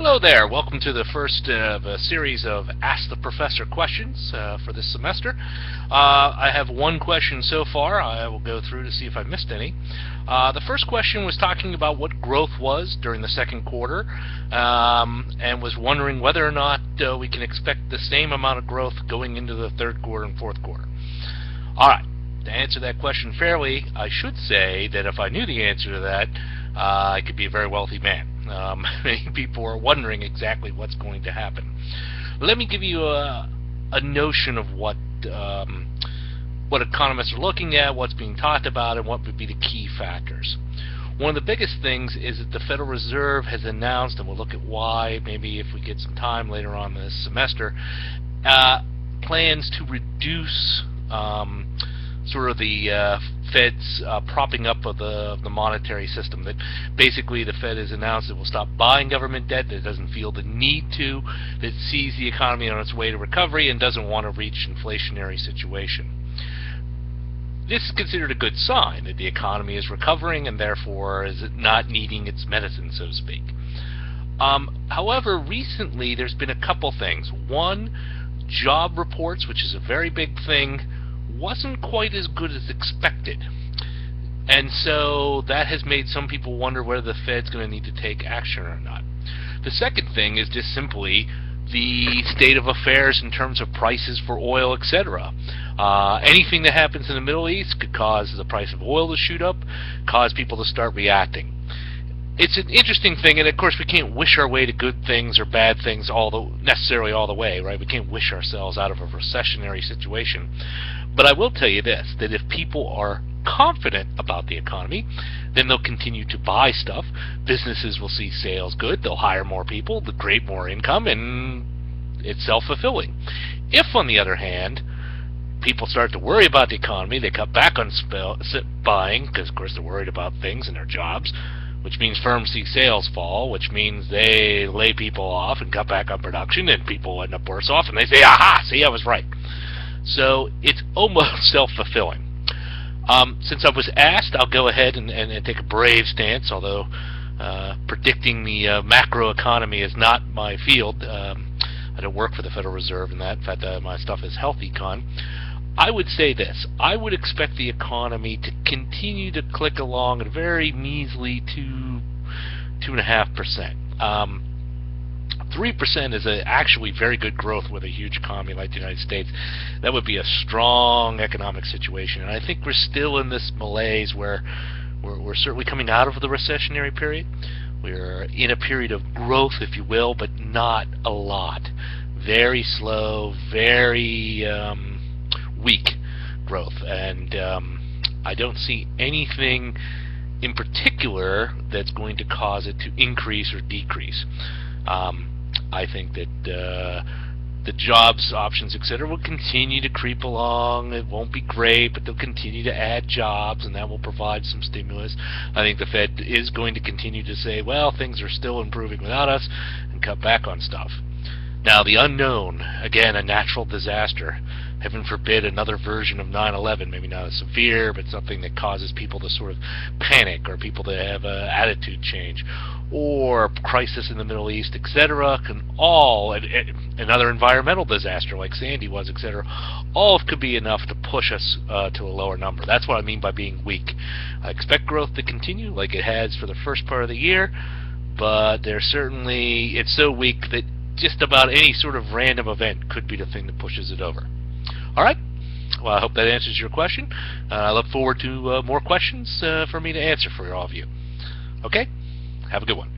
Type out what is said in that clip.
Hello there. Welcome to the first of a series of Ask the Professor questions for this semester. I have one question so far. I will go through to see if I missed any. The first question was talking about what growth was during the second quarter and was wondering whether or not we can expect the same amount of growth going into the third quarter and fourth quarter. Alright, to answer that question fairly, I should say that if I knew the answer to that, I could be a very wealthy man. Many people are wondering exactly what's going to happen. Let me give you a notion of what economists are looking at, what's being talked about, and what would be the key factors. One of the biggest things is that the Federal Reserve has announced, and we'll look at why, maybe if we get some time later on this semester, plans to reduce sort of the Fed's propping up of the monetary system. That basically the Fed has announced it will stop buying government debt, that it doesn't feel the need to, that it sees the economy on its way to recovery and doesn't want to reach inflationary situation. This is considered a good sign that the economy is recovering and therefore is not needing its medicine, so to speak. However, recently there's been a couple things. One, job reports, which is a very big thing, wasn't quite as good as expected. And so that has made some people wonder whether the Fed's going to need to take action or not. The second thing is just simply the state of affairs in terms of prices for oil, etc. Anything that happens in the Middle East could cause the price of oil to shoot up, cause people to start reacting. It's an interesting thing, and of course we can't wish our way to good things or bad things necessarily all the way, right? We can't wish ourselves out of a recessionary situation. But I will tell you this, that if people are confident about the economy, then they'll continue to buy stuff. Businesses will see sales good, they'll hire more people, they'll create more income, and it's self-fulfilling. If, on the other hand, people start to worry about the economy, they cut back on buying, because of course they're worried about things and their jobs, which means firms see sales fall, which means they lay people off and cut back on production, and people end up worse off, and they say, aha, see, I was right. So it's almost self-fulfilling. Since I was asked, I'll go ahead and take a brave stance, although predicting the macro economy is not my field. I don't work for the Federal Reserve in that. In fact, my stuff is health econ. I would say this. I would expect the economy to continue to click along at a very measly 2.5%. 3% is actually very good growth with a huge economy like the United States. That would be a strong economic situation. And I think we're still in this malaise where we're certainly coming out of the recessionary period. We're in a period of growth, if you will, but not a lot. Very slow, very weak growth. And I don't see anything in particular that's going to cause it to increase or decrease. I think that the jobs options, etc., will continue to creep along. It won't be great, but they'll continue to add jobs, and that will provide some stimulus. I think the Fed is going to continue to say, well, things are still improving without us, and cut back on stuff. Now, the unknown, again, a natural disaster. Heaven forbid another version of 9/11, maybe not as severe, but something that causes people to sort of panic, or people to have an attitude change, or crisis in the Middle East, etc. Can all, another environmental disaster like Sandy was, etc. All could be enough to push us to a lower number. That's what I mean by being weak. I expect growth to continue like it has for the first part of the year, but it's so weak that just about any sort of random event could be the thing that pushes it over. Alright, well, I hope that answers your question. I look forward to more questions for me to answer for all of you. Okay, have a good one.